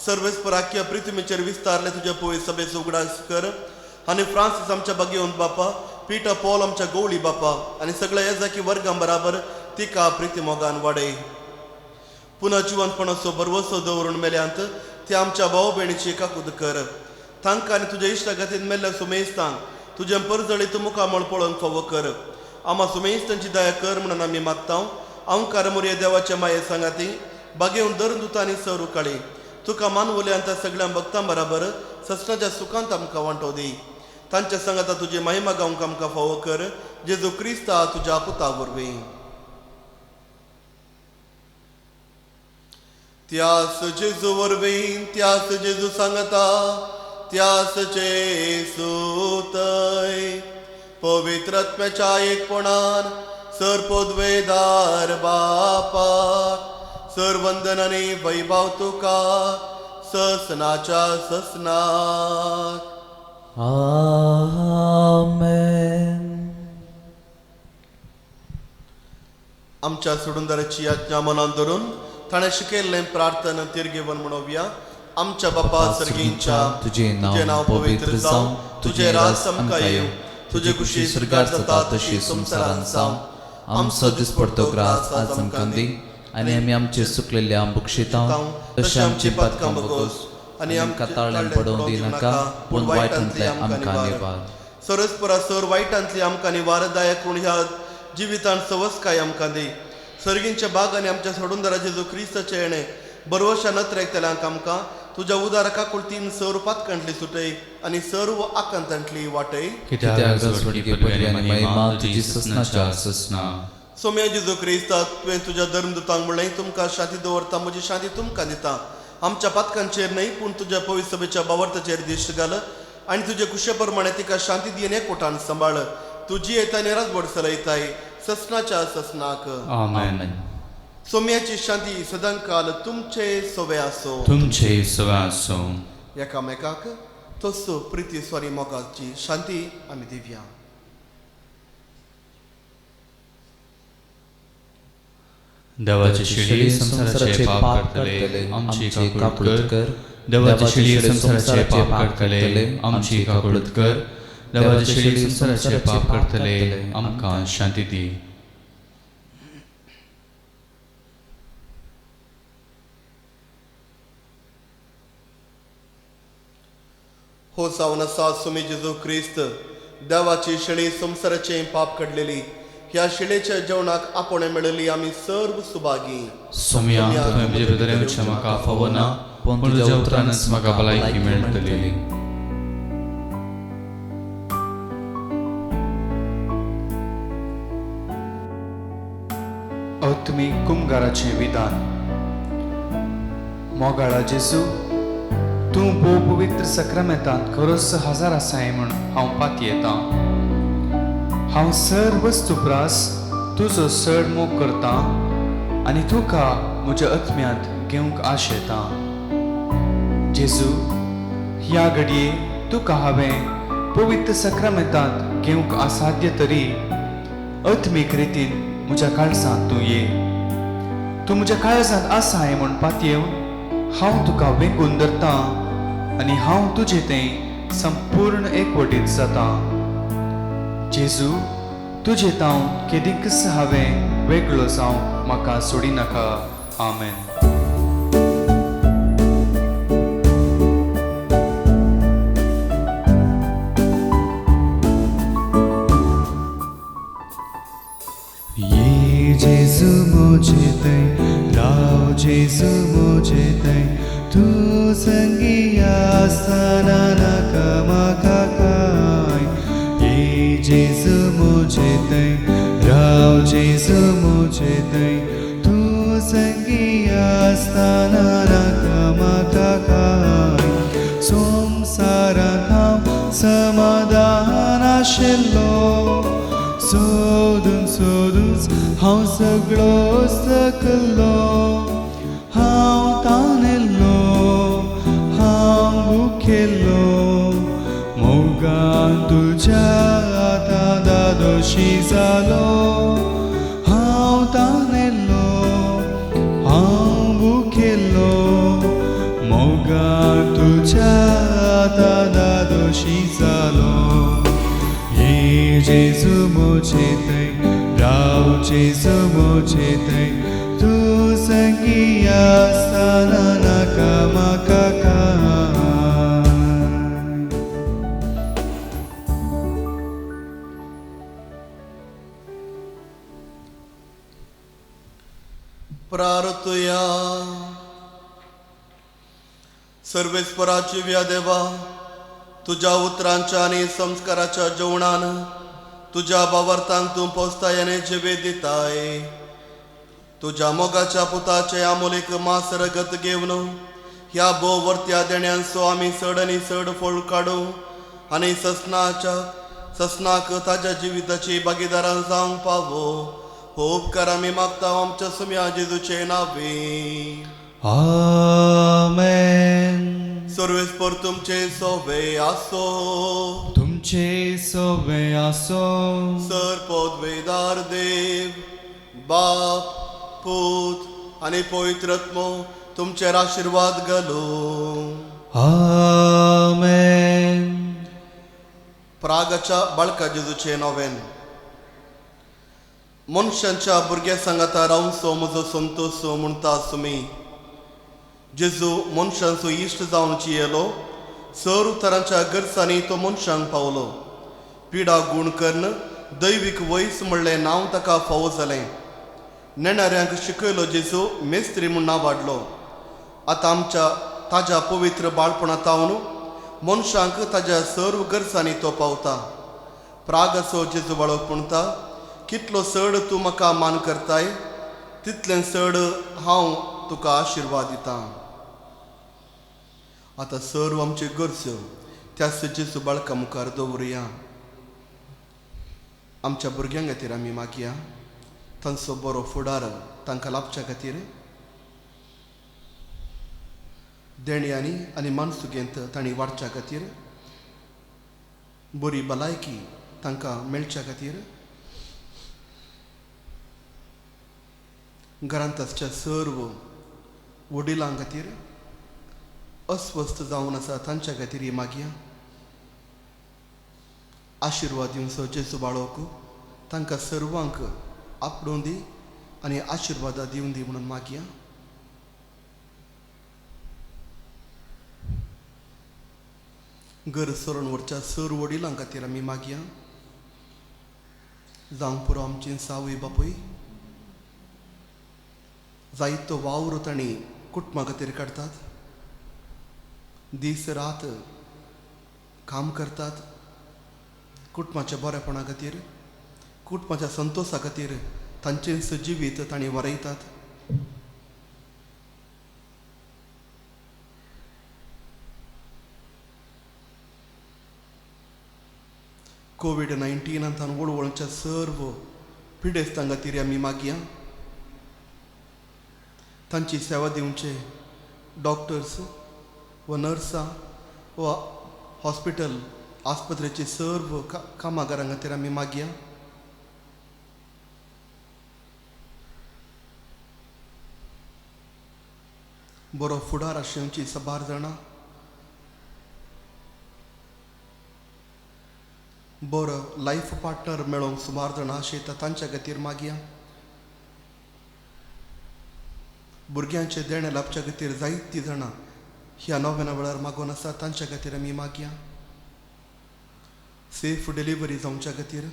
सर्वेस्पराख्या प्रिथ्वीचेर विस्तारले तुज्या पवित्र सभेचो उगडास कर. आनी फ्रांसीस आमच्या बागेवन बापा, पिटर पॉल आमच्या गवळी बापा आनी सगळ्या येजाकी वर्गां बराबर तिका प्रिती मोगान वाडय. पुन्हा जिवनपणाचो बरवसो दवरून मेल्यांत ते आमच्या भाव भयणीची काकूद कर. तांकां आनी तुज्या इश्टागतीन मेल्ल्या सुमेस्तांक तुजें परजळीत मुखामळ पळोवंक फावो कर. आम्हा सुमेस्तांची दया कर म्हणून आमी मागता. अवंकार मोरये देवाच्या माये सांगाती बागेवन दर दुतांनी सर उकाळी. तुका मान उल्यांत सगळ्या भक्तां बराबर ससणाच्या सुखांत आमकां वांटो दी. तांच्या सांगाता तुजी महिमा गावंक आमकां फावो कर. जेजू क्रिस्ता तुज्या पुता वरवीं. त्यास जेजू वरवीं, त्यास जेजू सांगता, त्यास सुतय पवित्र आत्म्याच्या एकपणान सरपोद्वेदार बापाक सरवंदन आनी वैभव तुका ससनाच्या ससनाक. आमेन. आमच्या सोडूनदाराची आज्ञा मनान धरून ताणें शिकयल्लें प्रार्थना तिरगेवन म्हणोवया. आमच्या बापा सर्गींच्या, तुझे नाव पवित्र जावं, तुझे राज आमकां येवं, तुझे कुशी स्वर्गार जाता तशी संवसारांत जावं. आमचो दिसपडतो ग्रास आज आमकां दी आनी आमी आमचे चुकलेले बक्षिता तशें आमची पातकां बगोस आनी आमकां ताळ्यान पडोवंक दिनाका, पूण वायटांतले आमकां निवार. सरस्परा सर वायटांतली आमकां निवार. दया करून ह्या जिवितांत सवस्काय आमकां दी. सर्गींच्या बाग आनी आमच्या सोडूनदाराचे जो क्रिस्ताचे येणे बरोवशा नत्र एकतल्यांक आमकां तुज्या उदारका कुळतीन सर पातकांतली सुटय आनी सर्व आकांतांतली वाटय. कित्याक स्वर्गीय पदवी आनी महिमा तुजी ससनाच्या ससना. सोम्या जेजू क्रिस्ता तुवें तुज्या धर्मदूतांक म्हणलें, तुमकां शांती दवरता, म्हजी शांती तुमकां दिता. आमच्या पातकांचेर न्हय पूण तुज्या पवित्र सभेच्या बावर्ताचेर दिश्ट घाल आनी तुजे कुशे प्रमाणे तिका शांती दियेन एकवटान सांबाळ. तुजी येता निराजबड चलयताय ससनाच्या ससनाक. आमेन. सोम्याची शांती सदांकाल तुमचे सोवे आसो. तुमचे सवे आसो. एकामेकाक तसो प्रिती स्वारी मोगाची शांती आमी दिवया. देवाची शिडी संसाराचे पाप करतले आमची काकुळत कर. देवाची शिडी संसाराचे पाप करतले आमची काकुळत कर. देवाची शिडी संसाराचे पाप करतले आमकां शांती दी. हो जावन आसा सुमी जेजू क्रिस्त देवाची शिणी संवसाराचें पाप काडलेली ह्या शिणेच्या जेवणाक आपण मेळली आमी सर्व सुभागी सोम्या तुवें म्हजे भितर येवचें म्हाका फावो ना पूण तुज्या उतरानच म्हाका भलायकी मेळटली. आत्मीक कुमगाराचें विधान. मोगाळा जेजू, तूं भोव पवित्र सक्रामेंतांत खरोच हजर आसाय म्हूण हांव पाती येता. हांव सर्व वस्तुप्रास तुजो चड मोग करता आनी तुका म्हज्या आत्म्यांत घेवंक आश येता. जेजू, ह्या घडये तुका हांवें पवित्र सक्रामेंतांत घेवंक असाध्य तरी आत्मीक रितीन म्हज्या काळजांत तूं ये. तूं म्हज्या काळजांत आसाय म्हूण पातयेवन हांव तुका वेंगून धरता आनी हांव तुजें तें संपूर्ण एकवटीत जाता. जेजू, तुजें तावन केदींकच हांवें वेगळो जावंक म्हाका सोडी नाका. आमेन. ये जेजू मुझे तै राव जेजू मुझे तै तू संगी आसतना नाका म्हाका काय. ये जेजू मुझे तै राव जेजू मुझे तै तू संगी आसतना नाका म्हाका काय. संवसारांत हांव समाधान आशिल्लो सोदून सोदून हांव सगळो सकलो. हांव ताणिल्लो हांव भुकेल्लो मोगान तुज्या आतां दादोशी जालो. हांव ताणिल्लो हांव भुकेल्लो मोगान तुज्या आतां दादोशी जालो. ये जेजू मुझे तै राव जेजू मुझे तै तू संगी आसतना नाका म्हाका काय. प्रार्थया. सर्वेस्पराची व्या देवा, तुझ्या उतरांच्या आणि संस्काराच्या जेवणान तुझ्या भावार्थांक तूं पोसताय आनी जिवे दिताय. तुझ्या मोगाच्या पुताचे आमोलीक मास रगत घेवन ह्या भोव वर्त्या देण्यांचो आमी चड आनी चड फळ काडू आनी ससनाक ताज्या जिविताची भागीदारां जावंक पावो. हो उपकार आमी मागता आमच्या सुम्या जेजूचे नांवी. आमेन. सर्वेस्पर तुमचे सोवे आसो. तुमचे सोवे आसो. सरपदवेदार देव बाप पूत आनी पवित्रत्मो तुमचेर आशिर्वाद घालो. आमेन. प्रागाच्या बाळका जेजूचे नोवेन. मनशांच्या भुरग्या सांगाता रावनसो म्हजो संतोष म्हणटा तुमी. जेजू मनशांचो इश्ट जावन जियेलो. सर्व तरांच्या गरजांनी तो मनशांक पावलो. पिडा गूण कर्ण दैवीक वयस म्हणलें नांव ताका फावो जालें. नेणाऱ्यांक शिकयलो जेजू मेस्त्री म्हूण नांव वाडलो. आतां आमच्या ताज्या पवित्र बाळपणांतावन मनशांक ताज्या सर्व गरजांनी तो पावता. प्रागाचो जेजू बाळक म्हणटा, कितलो चड तूं म्हाका मान करताय तितलें चड हांव तुका आशिर्वाद दितां. आतां सर्व आमच्यो गरजो त्याच जेजू बाळका मुखार दवरुया. आमच्या भुरग्यां खातीर आमी मागया. तांचो बरो फुडार तांकां लाभच्या खातीर देण्यांनी आनी मानसुगेंत तांणी वाडच्या खातीर बरी भलायकी तांकां मेळच्या खातीर घरांत आसच्या सर्व वडिलां खातीर अस्वस्थ जावन आसा तांच्या खातीर मागया. आशिर्वाद दिवचो जेजू बाळोक तांकां सर्वांक आपणून दी आनी आशिर्वाद दिवन दी म्हणून मागया. घर सरून वरच्या सर वडिलां खातीर आमी मागया. जावंक पुरो आमची सावय बापूय जायतो वावर तांणी कुटुंबा खातीर काडटात. दीस रात काम करतात. कुटुंबाच्या बरेपणा खातीर, कुटुंबाच्या संतोशा खातीर तांचें जिवीत तांणी वरयतात. कोविड-19 वळवळच्या सर्व पिडेस्तां खातीर आमी मागया. तांची सेवा दिवचे डॉक्टर्स व नर्सां व हॉस्पिटल आस्पत्रेची सर्व कामागारां खातीर आमी मागया. बरो फुडार आशिवची साबार जाणां, बरो लायफ पार्टनर मेळोवंक सुमार जाणां आशयता तांच्या खातीर मागया. भुरग्यांचे देणे लाभच्या खातीर जायतीं जाणां ह्या नव्यान वेळार मागून आसा तांच्या खातीर आमी मागया. सेफ डिलिव्हरी जावच्या खातीर,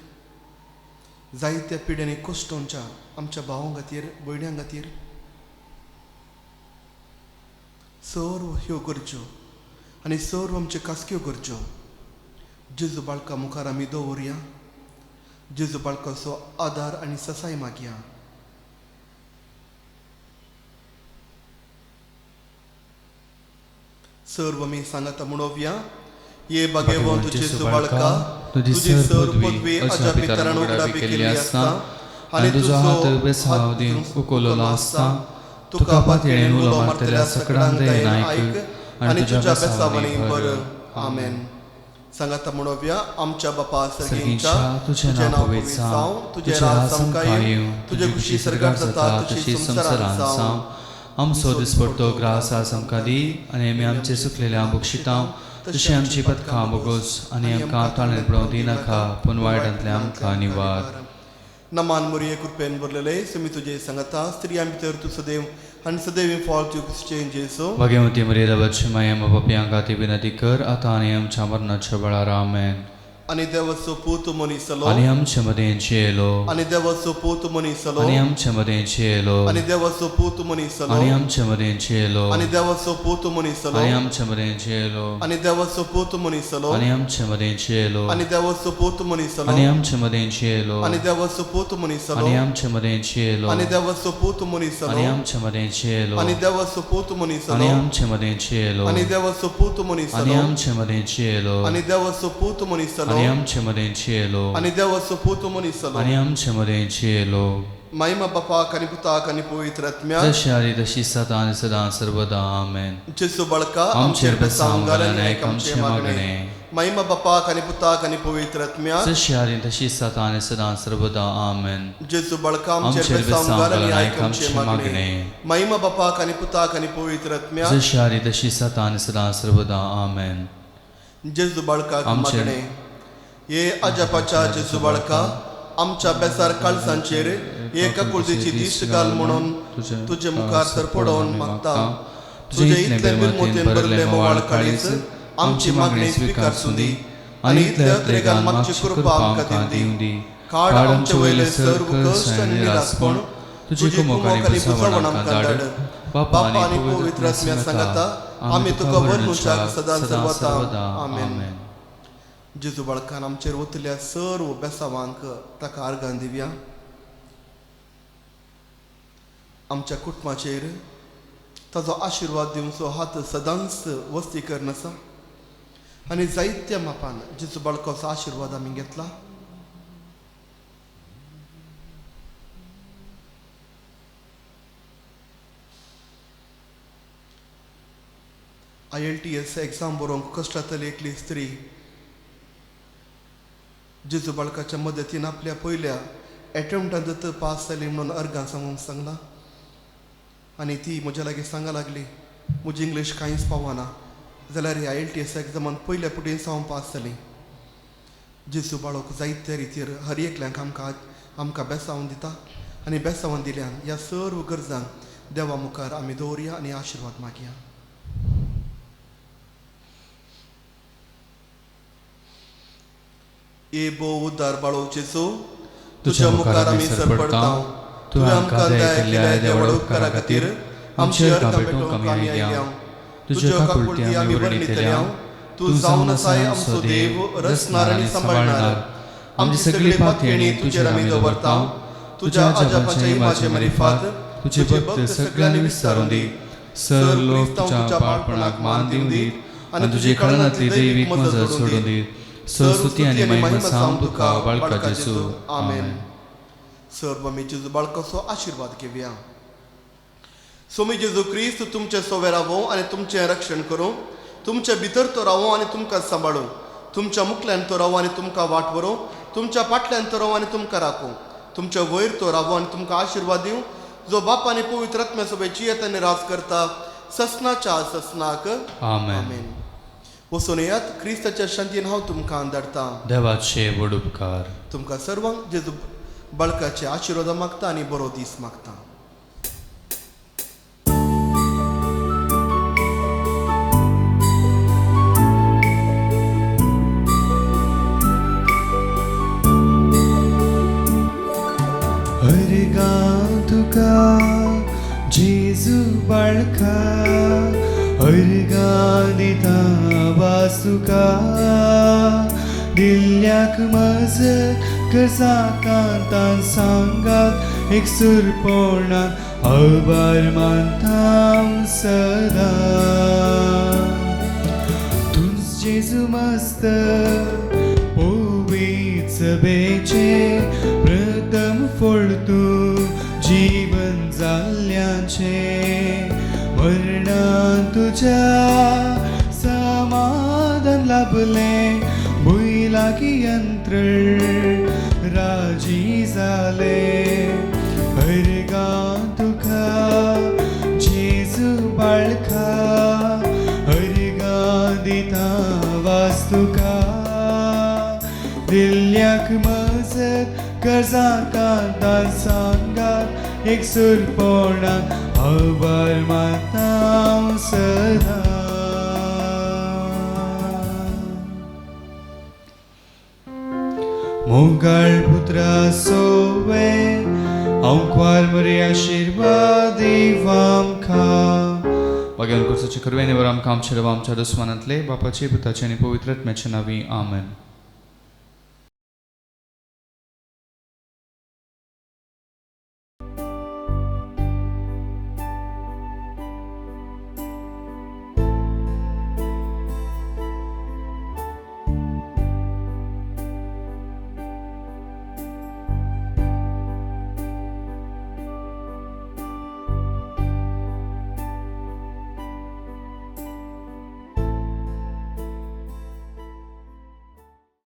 जायत्या पिड्यांनी कश्टोवच्या आमच्या भावां खातीर, भयण्यां खातीर सर्व ह्यो गरजो आनी सर्व आमच्यो खासग्यो गरजो जेजू बाळका मुखार आमी दवरया. जेजू बाळकाचो आदार आनी ससाय मागया. सर्व आमी सांगाता म्हणोवया. ये भाग्यवंत जेजू बाळका, तुझी सर्व पदवी अजा पितरान उगडावी केल्ली आसता आनी तुजो हात बेसावदीन उखललो आसता. तुका पातयेन उलो मारतल्या सगळ्यांक दयेन आयक आनी तुज्या बेसावणी बर. आमेन. सांगाता म्हणोवया. आमच्या बापा सर्गींच्या, तुझें नांव पवित्र जावं, तुजें राज समकाय येवं, तुजे खुशी स्वर्गार जाता तशी संवसारांत जावं. आमचो दिसपडटो ग्रास आज आमकां दी आनी आमी आमचे सुकलेल्या भोगशिता तशी आमची पथकां भोगोस आनी आमकां ताळें पडोवंक दिनाका पूण वायटांतले आमकां निवार. नमान मोरये कृपेन भरलेले समी तुजे सांगता. स्त्रियां भितर तूं सदैव आनी सदैव फळ तुजे जेजू. भाग्यवती मर्यादा बच्ची माया बापयां खातीर विनंती कर आतां आनी आमच्या मरणाच्या वेळार. आमेन. आनी देवाचो पूत मनीसलो आनी आमचे मदेंची येलो आनी देवाचो पूत मनीसलो आनी आमचे मदेंची येलो आनी देवाचो पूत मनीसलो आनी आमचे मदेंची येलो आनी देवाचो पूत मनीसलो आनी आमचे मदेंची येलो आनी देवाचो पूत मनीसलो आनी आमचे मदेंची येलो आनी देवाचो पूत मनीसलो आनी आमचे मदेंची येलो आनी देवाचो पूत मनीसलो आनी आमचे मदेंची येलो आनी देवाचो पूत मनीसलो आनी आमचे मदेंची येलो आनी देवाचो पूत मनीसलो आनी आमचे मदेंची येलो आनी देवाचो पूत आनी मनीसलो आमचे मदेंची येलो आनी देवाचो पूत मनीसलो आनी आमचे मदेंची येलो आनी देवाचो पूत मनीसलो आनी आमचे मदेंची येलो. महिमा बापाक आनी पुताक आनी पवित्र आत्म्याक जशी आदी तशी सदा आनी सदां सर्वदा. आमेन. जेजू बाळका आमचेर बेसांव घाल आनी आयक आमचे मागणे. महिमा बापाक आनी पुताक आनी पवित्र आत्म्याक जशी आदी तशी सदा आनी सदां सर्वदा. आमेन. जेजू बाळका आमचेर आमचेर बेसांव घाल आनी आयक आमचे आमचे मागणे. मागणे. महिमा बापाक आनी पुताक आनी पवित्र आत्म्याक जशी आदी तशी सदा आनी सदां सर्वदा. आमेन. जेजू बाळकाक आमचेर- मागणे. ये अजापाच्या जेजू बाळका, आमच्या बेसार काळसांचेर एका कुळदेची दिश्ट घाल म्हणून तुजे मुखार सर पडोवन मागता. तुजे इतले बिनमोतेन भरले मोवाळ काळीज आमची मागणी स्वीकारसूं दी आनी इतले अत्रेगान मागची कृपा आमकां दिवं दी. काड आमचे वयले सर्व कश्ट आनी निरासपण तुजे कुमोक आनी बुसावण आमकां धाड. बापा आनी पवित्र आत्म्या सांगता आमी तुका वर्णुशाक सदां सर्वदा. आमेन. जेजू बाळकान आमचेर वतल्या सर्व बेसावांक ताका आर्गां दिवया. आमच्या कुटुंबाचेर ताजो आशिर्वाद दिवचो हात सदांच वस्ती करन आसा आनी जायत्या मापान जेजू बाळकाचो आशिर्वाद आमी घेतला. IELTS एग्जाम बरोवंक कश्ट जातली एकली स्त्री जेजू बाळकाच्या मदतीन आपल्या पयल्या एटेम्प्टांत पास जाली म्हणून अर्गां सांगूंक सांगला. आनी ती म्हज्या लागीं सांगा लागली म्हजी इंग्लीश कांयच पावना जाल्यार ही IELTS एग्जामान पयल्या पुटीन सावन पास जाली. जेजू बाळक जायत्या रितीर हर एकल्यांक आमकां बेसावन दिता आनी बेसावन दिल्यान ह्या सर्व गरजांक देवा मुखार आमी दवरया आनी आशिर्वाद मागया. ये बो उद्धार बाळो जेजू तुझ्या मुखार आमी सरपडता तुवें आमकां दया केल्या देवळा उपकारा खातीर आमची हरकां पेटोवंक आमी आयल्या तुज्या काकुळटी आमी वर्णितल्या तूं जावन आसाय आमचो देव रचणार आनी सांबाळणार आमची सगळी पातयेणी तुजेर आमी दवरता तुज्या अजापाच्या इमाचे मरिफात तुजे भक्त सगळ्यांनी विस्तारून दी सर लोक तुज्या बाळपणाक मान दिवन दीत आनी तुजे कळनातली दैवीक मजत सोडून दीत स्तुती आनी महिमा साम तुका बाळका जेजू आमेन. सर्व मी जेजू बाळकाचो आशीर्वाद घेवया. सोमी जेजू क्रिस्त तुमचे सोवे रावो आनी तुमचें रक्षण करूं तुमचे भितर तो रावो आनी तुमकां सांबाळूं तुमच्या मुखल्यान तो रावो आनी तुमकां वाट व्हरो तुमच्या फाटल्यान तो रावो आनी तुमकां राखूं तुमच्या वयर तो रावो आनी तुमकां आशीर्वाद दिवं जो बाप आनी पवित्र आत्म्या सोबत येतानी राज करता ससनाच्या ससनाक आमेन. वचून येयात क्रिस्ताच्या शांतीन हांव तुमकां धाडटा. देवाचे व्हड उपकार तुमकां सर्वांक जेजू बाळकाचे आशिर्वाद मागता आनी बरो दीस मागता. हरगा तुका जेजू बाळका हरगा दिता वासुका दिल्ल्याक मजत कर्जा कांतान सांगात एक सुरपणान आभार मानता सदा तुझ जेजू मस्त पवित्र सभेचे प्रथम फळ तूं जीवन जाल्ल्याचे मरणान तुज्या समाधान लाभले भूंय लागीं यंत्र राजी जाले हरगा तुका जेजू बाळका हरगा दिता वास्तुका दिल्ल्याक मजत कर्जा कांतान सांगात एक सुरपणाक आभार मानता सदा. मोगाळ पुत्रा सोवे हांव बरे आशीर्वाद आमकां वाग्यान कुर्साचे करवेने वर आमकां आमच्या दुस्मानांतले बापाचे पुताचे आनी पवित्र आत्म्याचे नांवी आमेन.